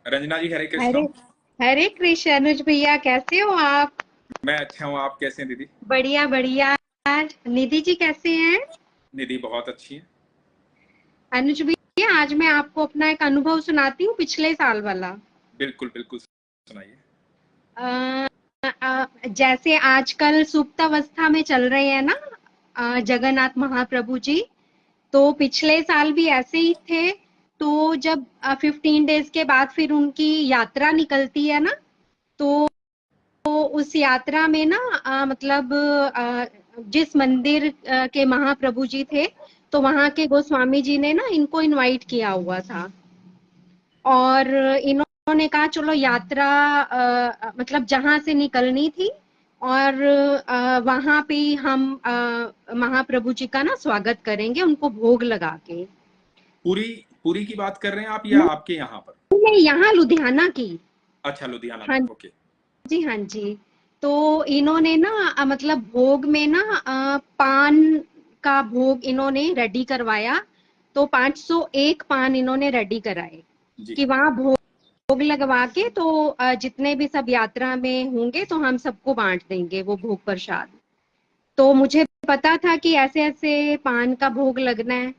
रंजना जी, हरे हरे कृष्णा। हरे कृष्ण अनुज भैया, कैसे हो आप? मैं अच्छा हूँ, आप कैसे हैं दीदी? बढ़िया बढ़िया। निधि जी कैसे हैं? निधि बहुत अच्छी है। अनुज भैया, आज मैं आपको अपना एक अनुभव सुनाती हूँ पिछले साल वाला। बिल्कुल बिल्कुल, सुनाइए। अ, जैसे आजकल सुप्तावस्था में चल रहे हैं ना, जगन्नाथ महाप्रभु जी। तो पिछले साल भी ऐसे ही थे। तो जब 15 डेज के बाद फिर उनकी यात्रा निकलती है ना, तो उस यात्रा में ना मतलब जिस मंदिर के महाप्रभु जी थे, तो वहां के गोस्वामी जी ने ना इनको इनवाइट किया हुआ था। और इन्होंने कहा चलो यात्रा मतलब जहां से निकलनी थी, और वहां पे हम महाप्रभु जी का ना स्वागत करेंगे उनको भोग लगा के। पूरी पूरी की बात कर रहे हैं आप या आपके यहाँ पर? नहीं, यहाँ लुधियाना की। अच्छा, लुधियाना में, हाँ ओके। जी, हाँ जी। तो इन्होंने ना मतलब भोग में ना पान का भोग इन्होंने रेडी करवाया। तो 501 पान इन्होंने रेडी कराए जी। कि वहां भोग लगवा के तो जितने भी सब यात्रा में होंगे तो हम सबको बांट देंगे वो भोग प्रसाद। तो मुझे पता था कि ऐसे ऐसे पान का भोग लगना है।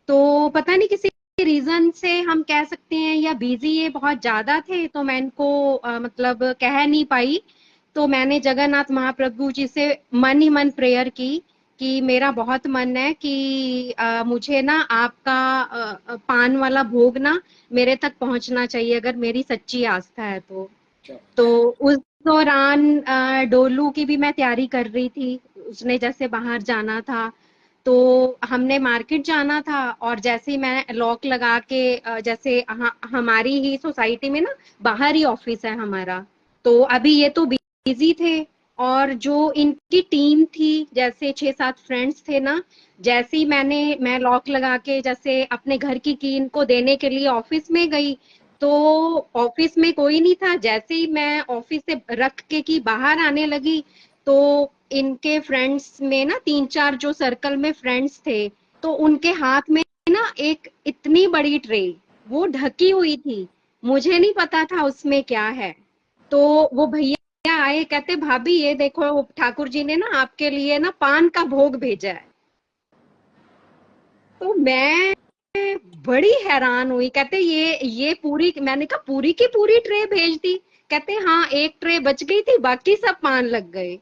तो पता नहीं किसी रीजन से हम कह सकते हैं, या बिजी ये बहुत ज्यादा थे, तो मैं इनको मतलब कह नहीं पाई। तो मैंने जगन्नाथ महाप्रभु जी से मन ही मन प्रेयर की कि मेरा बहुत मन है कि मुझे ना आपका पान वाला भोग ना मेरे तक पहुंचना चाहिए, अगर मेरी सच्ची आस्था है तो। क्या? तो उस दौरान डोलू की भी मैं तैयारी कर रही थी। उसने जैसे बाहर जाना था, तो हमने मार्केट जाना था। और जैसे ही मैं लॉक लगा के जैसे हमारी ही सोसाइटी में ना बाहर ही ऑफिस है हमारा, तो अभी ये तो बिजी थे। और जो इनकी टीम थी, जैसे 6-7 फ्रेंड्स थे ना, जैसे ही मैं लॉक लगा के जैसे अपने घर की इनको देने के लिए ऑफिस में गई, तो ऑफिस में कोई नहीं था। जैसे ही मैं ऑफिस से रख के कि बाहर आने लगी, तो इनके फ्रेंड्स में ना 3-4 जो सर्कल में फ्रेंड्स थे, तो उनके हाथ में ना एक इतनी बड़ी ट्रे, वो ढकी हुई थी। मुझे नहीं पता था उसमें क्या है। तो वो भैया आए, कहते भाभी ये देखो ठाकुर जी ने ना आपके लिए ना पान का भोग भेजा है। तो मैं बड़ी हैरान हुई। कहते ये पूरी, मैंने कहा पूरी की पूरी ट्रे भेज दी? कहते हाँ, एक ट्रे बच गई थी, बाकी सब पान लग गए।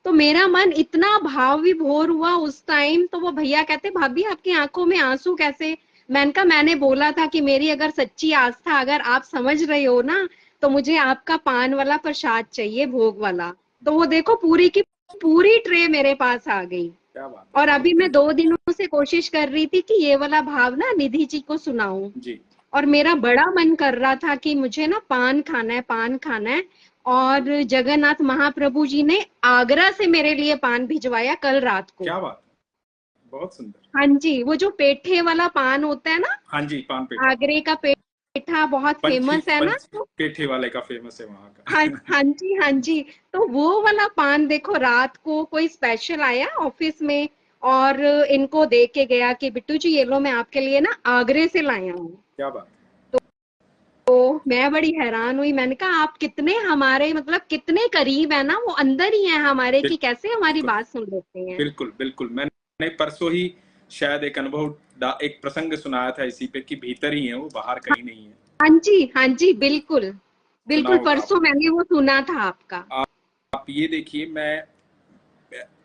तो मेरा मन इतना भाव विभोर हुआ उस टाइम। तो वो भैया कहते भाभी आपकी आंखों में आंसू कैसे? मैंने कहा मैंने बोला था कि मेरी अगर सच्ची आस्था, अगर आप समझ रहे हो ना, तो मुझे आपका पान वाला प्रसाद चाहिए, भोग वाला। तो वो देखो पूरी की पूरी ट्रे मेरे पास आ गई। क्या बात है, और अभी बहुत मैं सुंदर। 2 दिनों से कोशिश कर रही थी कि ये वाला भाव ना निधि जी को सुनाऊं। जी। और मेरा बड़ा मन कर रहा था कि मुझे ना पान खाना है, पान खाना है। और जगन्नाथ महाप्रभु जी ने आगरा से मेरे लिए पान भिजवाया कल रात को। क्या बात है, बहुत सुंदर। हाँ जी, वो जो पेठे वाला पान होता है ना, हाँ जी, पान पेठा। आगरे का पेठा बहुत पंची फेमस है ना, पंच तो पेठे वाले का फेमस है वहाँ हाँ का। हाँ जी, हाँ जी। तो वो वाला पान देखो, रात को कोई स्पेशल आया ऑफिस में और इनको दे के गया कि बिट्टू जी ये लो, मैं आपके लिए ना आगरे से लाया हूँ। क्या बात है। तो मैं बड़ी हैरान हुई। मैंने कहा आप कितने हमारे मतलब कितने करीब है ना, वो अंदर ही है हमारे, कि कैसे हमारी बिल्कुल बात सुन लेते हैं। बिल्कुल बिल्कुल, मैंने परसों ही शायद एक अनुभव एक प्रसंग सुनाया था इसी पे कि भीतर ही है वो, बाहर कहीं नहीं है। हाँ जी, हाँ जी, बिल्कुल। सुना बिल्कुल, होगा परसों आपने। मैंने वो सुना था आपका। आप ये देखिए,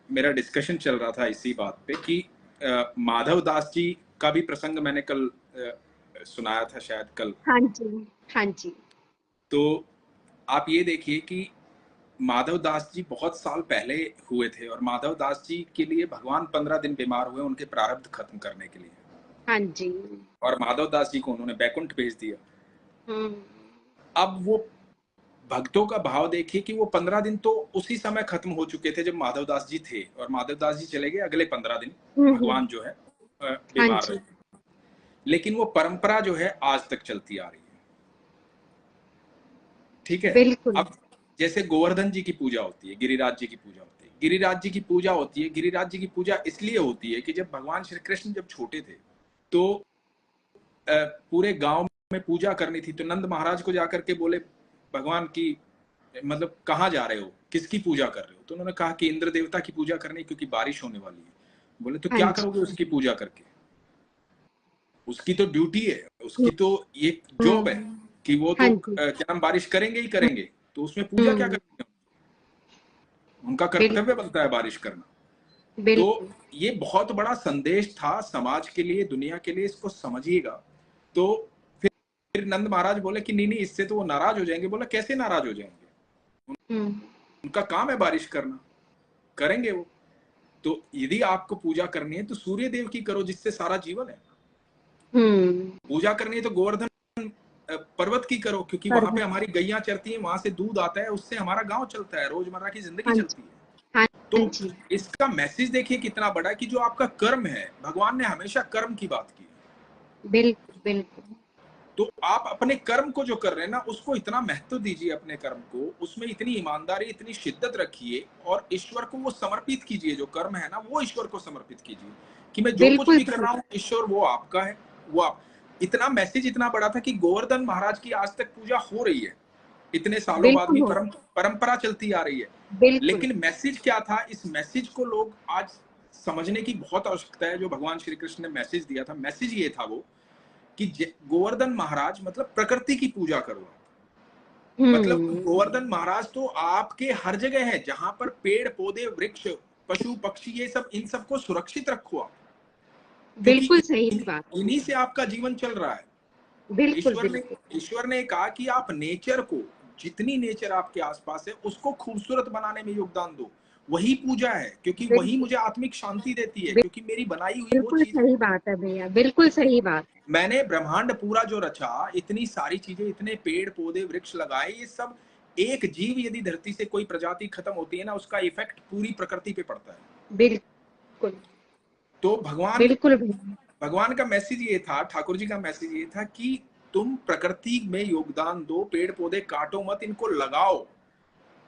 मेरा डिस्कशन चल रहा था इसी बात पे कि माधव दास जी का भी प्रसंग मैंने कल सुनाया था, शायद कल। हाँ जी, हाँ जी। तो आप ये देखिए कि माधव दास जी बहुत साल पहले हुए थे, और माधव दास जी के लिए भगवान 15 दिन बीमार हुए उनके प्रारब्ध खत्म करने के लिए। हाँ जी। और माधव दास जी को उन्होंने बैकुंठ भेज दिया। हम्म। अब वो भक्तों का भाव देखिए कि वो 15 दिन तो उसी समय खत्म हो चुके थे जब माधव दास जी थे, और माधव दास जी चले गए अगले 15 दिन। हम्म। भगवान जो है हाँ बीमार जी, रहे। लेकिन वो परंपरा जो है आज तक चलती आ रही है। ठीक है। बिल्कुल। अब जैसे गोवर्धन जी की पूजा होती है, गिरिराज जी की पूजा होती है, गिरिराज जी की पूजा होती है। गिरिराज जी की पूजा इसलिए होती है कि जब भगवान श्री कृष्ण जब छोटे थे, तो पूरे गांव हमें पूजा करनी थी, तो नंद महाराज को जाकर के बोले भगवान की मतलब कहाँ जा रहे हो, किसकी पूजा कर रहे हो? तो उन्होंने कहा कि इंद्र देवता की पूजा करनी, क्योंकि बारिश होने वाली है। बोले तो हाँ क्या जी। करोगे उसकी पूजा करके? उसकी तो ड्यूटी है, उसकी तो एक जॉब है कि वो हाँ तो जी। क्या नाम बारिश करेंगे ही करेंगे, तो उसमें पूजा क्या करेंगे? उनका कर्तव्य बिल्कुल बनता है बारिश करना। तो बिल्कुल। ये बहुत बड़ा संदेश था समाज के लिए, दुनिया के लिए, इसको समझिएगा। तो फिर नंद महाराज बोले कि नहीं नहीं, इससे तो वो नाराज हो जाएंगे। बोला कैसे नाराज हो जाएंगे, उनका काम है बारिश करना, करेंगे वो। तो यदि आपको पूजा करनी है तो सूर्य देव की करो, जिससे सारा जीवन है। पूजा करनी है तो गोवर्धन पर्वत की करो, क्योंकि वहां पे पर्वत। हमारी गैया चरती है, वहां से दूध आता है, उससे हमारा गांव चलता है, रोजमर्रा की जिंदगी हाँ जी। चलती है। हाँ तो जी। इसका मैसेज देखिए कितना बड़ा है कि जो आपका कर्म है, भगवान ने हमेशा कर्म की बात की है। बिल्कुल बिल्कुल। तो आप अपने कर्म को जो कर रहे हैं ना, उसको इतना महत्व दीजिए, अपने कर्म को, उसमें इतनी ईमानदारी, इतनी शिद्दत रखिए, और ईश्वर को वो समर्पित कीजिए। जो कर्म है ना, वो ईश्वर को समर्पित कीजिए कि मैं जो कुछ बिल्कुल भी कर सही। रहा हूँ ईश्वर वो आपका है, वो आप। इतना मैसेज इतना बड़ा था कि गोवर्धन महाराज की आज तक पूजा हो रही है, इतने सालों बाद बिल्कुल भी हो। परंपरा चलती आ रही है। बिल्कुल। लेकिन मैसेज क्या था, इस मैसेज को लोग आज समझने की बहुत आवश्यकता है। जो भगवान श्री कृष्ण ने मैसेज दिया था, मैसेज ये था वो कि गोवर्धन महाराज मतलब प्रकृति की पूजा करो। मतलब गोवर्धन महाराज तो आपके हर जगह है, जहां पर पेड़ पौधे वृक्ष पशु पक्षी ये सब, इन सबको सुरक्षित रखो आप, क्योंकि बिल्कुल सही बात है इन्हीं भैया। से आपका जीवन चल रहा है। बिल्कुल ईश्वर ने बिल्कुल। ईश्वर ने कहा कि आप नेचर को, जितनी नेचर आपके आसपास है, उसको खूबसूरत बनाने में योगदान दो। वही पूजा है, क्योंकि वही बिल्कुल मुझे आत्मिक शांति देती है, क्योंकि मेरी बनाई हुई वो बिल्कुल चीज सही बात है भैया, बिल्कुल सही बात है। मैंने ब्रह्मांड पूरा जो रचा, इतनी सारी चीजें, इतने पेड़ पौधे वृक्ष लगाए, ये सब एक जीव यदि धरती से कोई प्रजाति खत्म होती है ना, उसका इफेक्ट पूरी प्रकृति पे पड़ता है। बिल्कुल तो भगवान बिल्कुल भैया। भगवान का मैसेज ये था, ठाकुर जी का मैसेज ये था कि तुम प्रकृति में योगदान दो, पेड़ पौधे काटो मत, इनको लगाओ,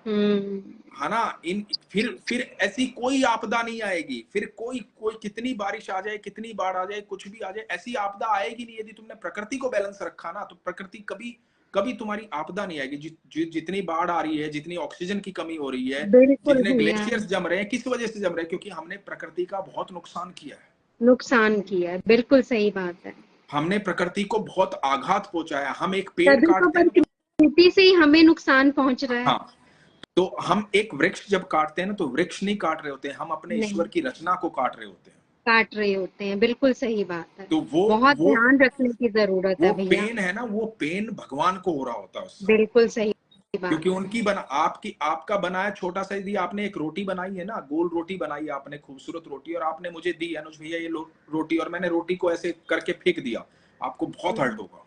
है ना। इन फिर ऐसी कोई आपदा नहीं आएगी, फिर कोई कोई कितनी बारिश आ जाए, कितनी बाढ़ आ जाए, कुछ भी आ जाए, ऐसी आपदा आएगी नहीं। यदि तुमने प्रकृति को बैलेंस रखा ना, तो प्रकृति कभी कभी तुम्हारी आपदा नहीं आएगी। जितनी बाढ़ आ रही है, जितनी ऑक्सीजन की कमी हो रही है, बिल्कुल जितने भैया। ग्लेशियर्स जम रहे हैं, किस वजह से जम रहे हैं? क्योंकि हमने प्रकृति का बहुत नुकसान किया है। नुकसान किया है, बिल्कुल सही बात है। हमने प्रकृति को बहुत आघात पहुंचाया। हम एक पेड़ तभी तो काटते हैं, प्रकृति से ही हमें नुकसान पहुंच रहा है। हाँ, तो हम एक वृक्ष जब काटते हैं ना, तो वृक्ष नहीं काट रहे होते हैं, हम अपने नहीं, ईश्वर की रचना को काट रहे होते हैं। काट रहे होते हैं, बिल्कुल सही बात है। तो वो बहुत वो ध्यान रखने की जरूरत है वो भैया। पेन है ना, वो पेन भगवान को हो रहा होता है उससे, बिल्कुल सही बात क्योंकि है। उनकी बना आपकी आपका बनाया छोटा सा, यदि आपने एक रोटी बनाई है ना, गोल रोटी बनाई है आपने, खूबसूरत रोटी, और आपने मुझे दी, अनुज भैया ये रोटी, और मैंने रोटी को ऐसे करके फेंक दिया, आपको बहुत हर्ट होगा।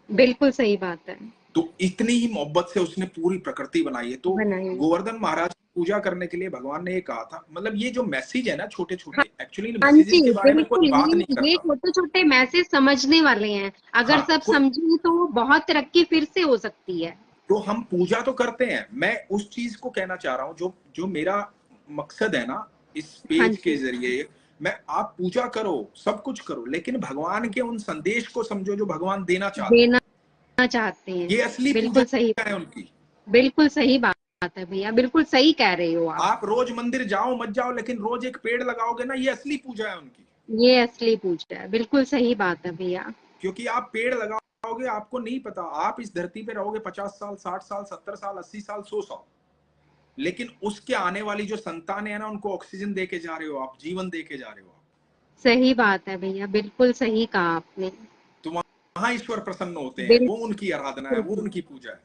बिल्कुल सही बात है। तो इतनी ही मोहब्बत से उसने पूरी प्रकृति बनाई है। तो बनाई। गोवर्धन महाराज की पूजा करने के लिए भगवान ने ये कहा था। मतलब ये जो मैसेज है ना, छोटे छोटे, एक्चुअली इन हाँ मैसेजेस जी, के बारे में कोई बिल्कुल। बात नहीं ये करता। छोटे छोटे मैसेज समझने वाले हैं, अगर हाँ, सब कोई, समझें तो बहुत तरक्की फिर से हो सकती है। तो हम पूजा तो करते हैं, मैं उस चीज को कहना चाह रहा हूँ, जो जो मेरा मकसद है ना इस हाँ पेज के जी। जरिए, मैं, आप पूजा करो, सब कुछ करो, लेकिन भगवान के उन संदेश को समझो जो भगवान देना चाहते हैं। देना चाहते हैं। ये असली पूजा बिल्कुल सही। है उनकी। बिल्कुल सही बात है भैया, बिल्कुल सही कह रहे हो आप। आप रोज मंदिर जाओ मत जाओ, लेकिन रोज एक पेड़ लगाओगे ना, ये असली पूजा है उनकी। ये असली पूजा है, बिल्कुल सही बात है भैया। क्योंकि आप पेड़ लगाओगे, आपको नहीं पता, आप इस धरती पे रहोगे 50 साल, 60 साल, 70 साल, 80 साल, 100 साल, लेकिन उसके आने वाली जो संतान है ना, उनको ऑक्सीजन दे के जा रहे हो आप, जीवन दे के जा रहे हो आप। सही बात है भैया, बिल्कुल सही कहा आपने। तो वहां ईश्वर प्रसन्न होते हैं, वो बिल्कुल उनकी आराधना है, वो उनकी पूजा है।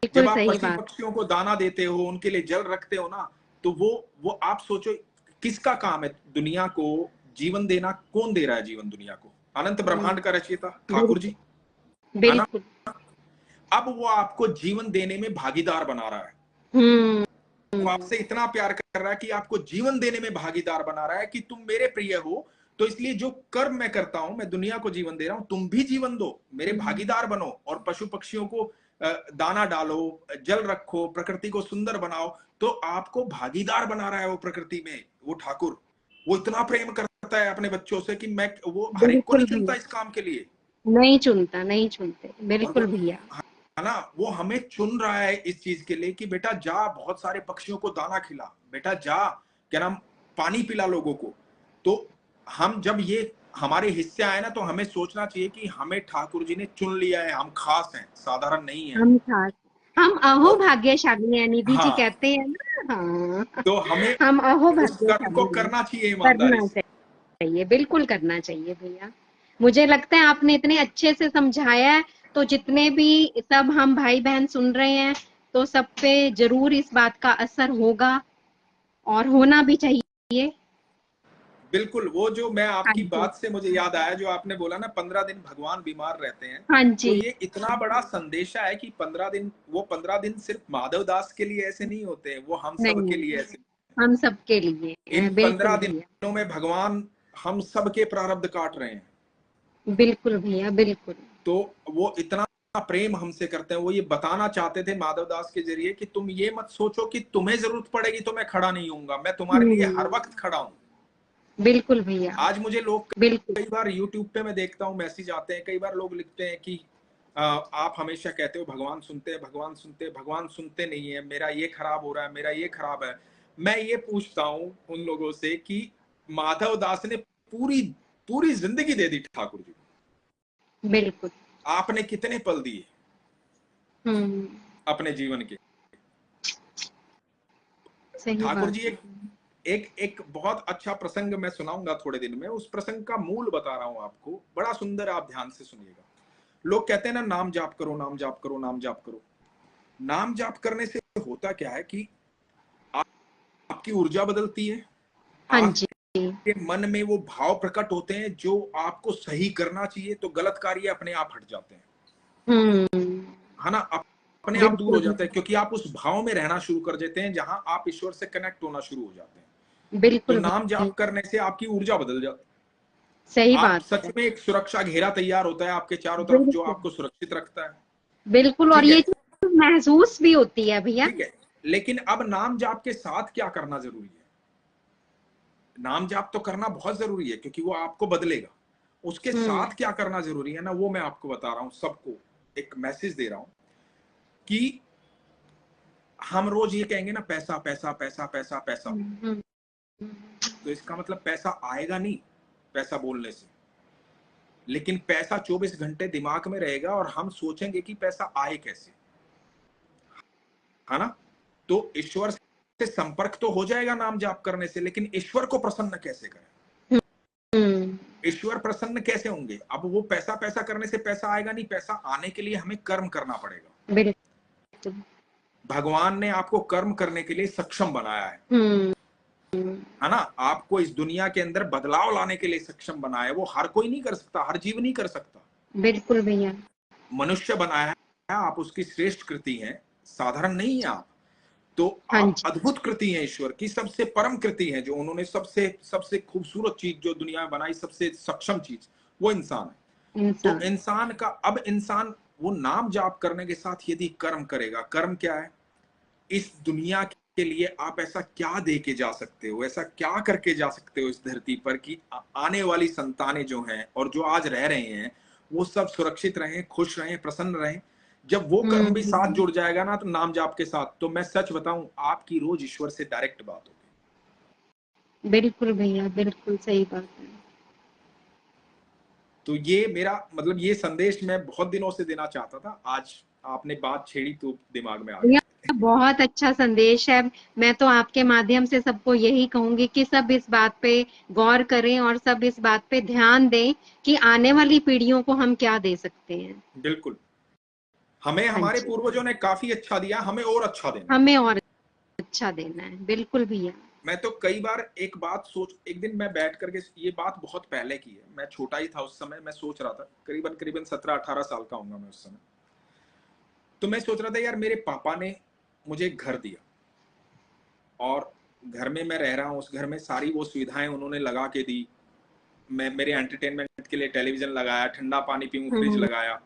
जब बिल्कुल आप सही पशु बात। पक्षियों को दाना देते हो, उनके लिए जल रखते हो ना, तो वो आप सोचो किसका काम है दुनिया को जीवन देना? कौन दे रहा है जीवन दुनिया को? अनंत ब्रह्मांड का रचयिता ठाकुर जी, है ना। बिल्कुल। अब वो आपको जीवन देने में भागीदार बना रहा है। हम्म। वो आपसे इतना प्यार कर रहा है कि आपको जीवन देने में भागीदार बना रहा है कि तुम मेरे प्रिय हो, तो इसलिए जो कर्म मैं करता हूं, मैं दुनिया को जीवन दे रहा हूं, तुम भी जीवन दो, मेरे भागीदार बनो, और पशु पक्षियों को दाना डालो, जल रखो, प्रकृति को सुंदर बनाओ। तो आपको भागीदार बना रहा है वो प्रकृति में, वो ठाकुर। वो इतना प्रेम करता है अपने बच्चों से कि मैं, वो हर एक को बिल्कुल नहीं चुनता भैया, इस काम के लिए। नहीं चुनता, नहीं चुनते, बिल्कुल भैया। है ना, वो हमें चुन रहा है इस चीज के लिए कि बेटा जा बहुत सारे पक्षियों को दाना खिला, बेटा जा क्या नाम पानी पिला लोगों को। तो हम जब ये हमारे हिस्से आए ना, तो हमें सोचना चाहिए कि हमें ठाकुर जी ने चुन लिया है, हम खास हैं, साधारण नहीं है। हम खास, हम अहो और भाग्यशाली हैं, निधि जी हाँ, कहते हैं ना। हाँ, तो हमें हम अहो उस कर्म को भाग्यशाली हैं। करना चाहिए ईमानदारी करना से। चाहिए, बिल्कुल करना चाहिए भैया। मुझे लगता है आपने इतने अच्छे से समझाया है, तो जितने भी सब हम भाई बहन सुन रहे हैं, तो सब पे जरूर इस बात का असर होगा और होना भी चाहिए। बिल्कुल, वो जो मैं हाँ आपकी जी, बात से मुझे याद आया, जो आपने बोला ना 15 दिन भगवान बीमार रहते हैं, हाँ तो जी, ये इतना बड़ा संदेशा है कि 15 दिन, वो 15 दिन सिर्फ माधव दास के लिए ऐसे नहीं होते हैं, वो हम सब के नहीं, लिए ऐसे। हम सबके लिए इन है, 15 बिल्कुल भैया, दिनों में भगवान हम सब के प्रारब्ध काट रहे हैं। बिल्कुल भैया, बिल्कुल। तो वो इतना प्रेम हमसे करते हैं, वो ये बताना चाहते थे माधव दास के जरिए कि तुम ये मत सोचो कि तुम्हें जरूरत पड़ेगी तो मैं खड़ा नहीं होऊंगा, मैं तुम्हारे लिए हर वक्त खड़ा हूं। बिल्कुल भैया, आज मुझे लोग बिल्कुल। कई बार यूट्यूब पे मैं देखता हूँ, मैसेज आते हैं, कई बार लोग लिखते हैं कि आप हमेशा कहते हो भगवान सुनते हैं, भगवान सुनते हैं, भगवान सुनते नहीं है, मेरा ये खराब हो रहा है, मेरा ये खराब है। मैं ये पूछता हूँ उन लोगों से कि माधव दास ने पूरी पूरी जिंदगी दे दी ठाकुर जी को, बिल्कुल। आपने कितने पल दिए हम्म। अपने जीवन के। सही ठाकुर बात जी है। एक एक बहुत अच्छा प्रसंग मैं सुनाऊंगा थोड़े दिन में, उस प्रसंग का मूल बता रहा हूं आपको, बड़ा सुंदर, आप ध्यान से सुनिएगा। लोग कहते हैं ना नाम जाप करो, नाम जाप करो, नाम जाप करो। नाम जाप करने से होता क्या है कि आपकी ऊर्जा बदलती है, हाँ जी। आपके मन में वो भाव प्रकट होते हैं जो आपको सही करना चाहिए, तो गलत कार्य अपने आप हट जाते हैं, हम्म। है ना, अपने आप दूर बिल्कुल हो जाते भैया, हैं, क्योंकि आप उस भाव में रहना शुरू कर देते हैं जहां आप ईश्वर से कनेक्ट होना शुरू हो जाते हैं। तो बिल्कुल नाम जाप भैया, करने से आपकी ऊर्जा बदल जाती है, सही आप बात सच है। में एक सुरक्षा घेरा तैयार होता है आपके चारों तरफ, जो बिल्कुल, आपको सुरक्षित रखता है। बिल्कुल, और ठीक ये है, चीज महसूस भी होती है भैया। ठीक है। लेकिन अब नाम जाप के साथ क्या करना जरूरी है? नाम जाप तो करना बहुत जरूरी है क्योंकि वो आपको बदलेगा। उसके हम्म। साथ क्या करना जरूरी है ना, वो मैं आपको बता रहा हूं, सबको एक मैसेज दे रहा हूं कि हम रोज ये कहेंगे ना पैसा पैसा पैसा पैसा पैसा, हम्म। तो इसका मतलब पैसा आएगा नहीं पैसा बोलने से, लेकिन पैसा 24 घंटे दिमाग में रहेगा और हम सोचेंगे कि पैसा आए कैसे, है ना। तो ईश्वर से संपर्क तो हो जाएगा नाम जाप करने से, लेकिन ईश्वर को प्रसन्न कैसे करें? हम्म। ईश्वर प्रसन्न कैसे होंगे? अब वो पैसा पैसा करने से पैसा आएगा नहीं, पैसा आने के लिए हमें कर्म करना पड़ेगा। बिल्कुल। भगवान ने आपको कर्म करने के लिए सक्षम बनाया हम्म। है ना, आपको इस दुनिया के अंदर बदलाव लाने के लिए सक्षम बनाया है। वो हर कोई नहीं कर सकता, हर जीव नहीं कर सकता। बिल्कुल भैया। मनुष्य बनाया है, आप उसकी श्रेष्ठ कृति हैं, साधारण नहीं है आप। तो हाँ आप जी। अद्भुत कृति हैं, ईश्वर की सबसे परम कृति है, जो उन्होंने सबसे सबसे खूबसूरत चीज जो दुनिया में बनाई, सबसे सक्षम चीज, वो इंसान है। तो इंसान। इंसान का, अब इंसान वो नाम जाप करने के साथ यदि कर्म करेगा, कर्म क्या है? इस दुनिया के लिए आप ऐसा क्या दे के जा सकते हो, ऐसा क्या करके जा सकते हो इस धरती पर कि आने वाली संतानें जो हैं और जो आज रह रहे हैं, वो सब सुरक्षित रहें, खुश रहें, प्रसन्न रहें। जब वो कर्म भी साथ हम्म। जुड़ जाएगा ना, तो नाम जाप के साथ, तो मैं सच बताऊं, आपकी रोज ईश्वर से डायरेक्ट बात होगी। बिल्कुल भैया, बिल्कुल सही बात है। तो ये मेरा मतलब, ये संदेश मैं बहुत दिनों से देना चाहता था, आज आपने बात छेड़ी तो दिमाग में आ भैया, गया। बहुत अच्छा संदेश है। मैं तो आपके माध्यम से सबको यही कहूंगी कि सब इस बात पे गौर करें और सब इस बात पे ध्यान दें कि आने वाली पीढ़ियों को हम क्या दे सकते हैं। बिल्कुल, हमें हाँ हमारे जी, पूर्वजों ने काफी अच्छा दिया, हमें और अच्छा देना है। हमें और अच्छा देना है, बिल्कुल भैया। मैं तो कई बार एक बात सोच, एक दिन मैं बैठ करके, ये बात बहुत पहले की है, मैं छोटा ही था उस समय, मैं सोच रहा था, करीबन करीबन 17-18 साल का होऊंगा मैं उस समय। तो मैं सोच रहा था यार, मेरे पापा ने मुझे घर दिया और घर में मैं रह रहा हूँ, उस घर में सारी वो सुविधाएं उन्होंने लगा के दी, मैं मेरे एंटरटेनमेंट के लिए टेलीविजन लगाया, ठंडा पानी पीऊं फ्रिज हम्म। लगाया,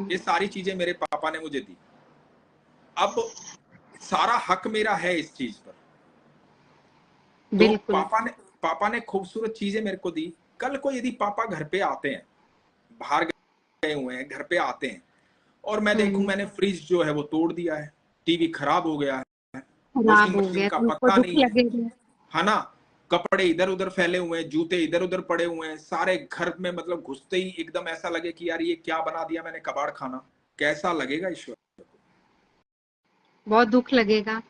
ये सारी चीजें मेरे पापा ने मुझे दी। अब सारा हक मेरा है इस चीज पर। तो बिल्कुल। पापा ने खूबसूरत चीजें मेरे को दी। कल को यदि पापा घर पे आते हैं, बाहर गए हुए हैं, घर पे आते हैं और मैं देखूं मैंने फ्रिज जो है वो तोड़ दिया है, टीवी खराब हो गया है, वॉशिंग मशीन का तो उसको पता दुख नहीं लगेगा। है ना, कपड़े इधर उधर फैले हुए हैं, जूते इधर उधर पड़े हुए हैं, सारे घर में मतलब घुसते ही एकदम ऐसा लगे कि यार ये क्या बना दिया मैंने, कबाड़ खाना। कैसा लगेगा ईश्वर? बहुत दुख लगेगा।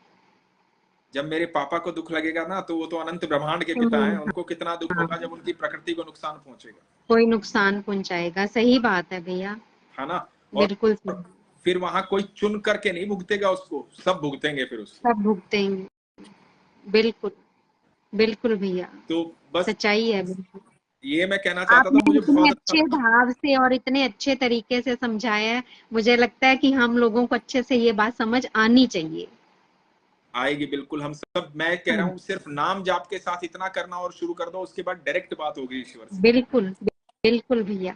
जब मेरे पापा को दुख लगेगा ना, तो वो तो अनंत ब्रह्मांड के पिता हैं, उनको कितना दुख हाँ, होगा जब उनकी प्रकृति को नुकसान पहुंचेगा। कोई नुकसान पहुंचाएगा, सही बात है भैया, है ना। और बिल्कुल सही। फिर वहां कोई चुन करके नहीं भुगतेगा उसको, सब भुगतेंगे फिर उसको। सब भुगतेंगे, बिल्कुल बिल्कुल भैया, तो बस सच्चाई है बिल्कुल। ये मैं कहना चाहता था, आपने मुझे इतने बहुत अच्छा अच्छे लगा। भाव से और इतने अच्छे तरीके से समझाया है, मुझे लगता है कि हम लोगों को अच्छे से ये बात समझ आनी चाहिए। आएगी बिल्कुल, हम सब, मैं कह रहा हाँ, हूँ सिर्फ नाम जाप के साथ इतना करना और शुरू कर दो, उसके बाद डायरेक्ट बात होगी ईश्वर से। बिल्कुल बिल्कुल भैया।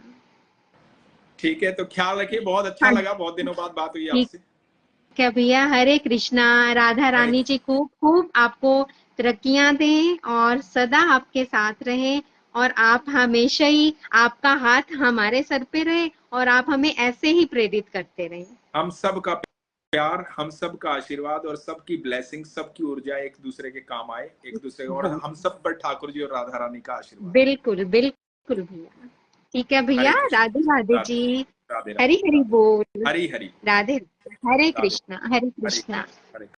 ठीक है, तो ख्याल रखिए, बहुत अच्छा हाँ, लगा, बहुत दिनों बाद बात हुई ठीक आपसे। है भैया, हरे कृष्णा। राधा हरे, रानी जी खूब खूब आपको तरक्कियां दें और सदा आपके साथ रहें, और आप हमेशा ही, आपका हाथ हमारे सर पे रहे और आप हमें ऐसे ही प्रेरित करते रहें। हम सब का प्यार, हम सब का आशीर्वाद और सबकी ब्लेसिंग, सबकी ऊर्जा एक दूसरे के काम आए, एक दूसरे, और हम सब पर ठाकुर जी और राधा रानी का आशीर्वाद। बिल्कुल बिल्कुल भैया। ठीक है भैया, हरे कृष्ण। राधे राधे राधे जी। राधे हरी राधे हरी राधे। बोल। हरी हरी। राधे, हरे राधे। कृष्णा, हरे हरे कृष्णा। हरे।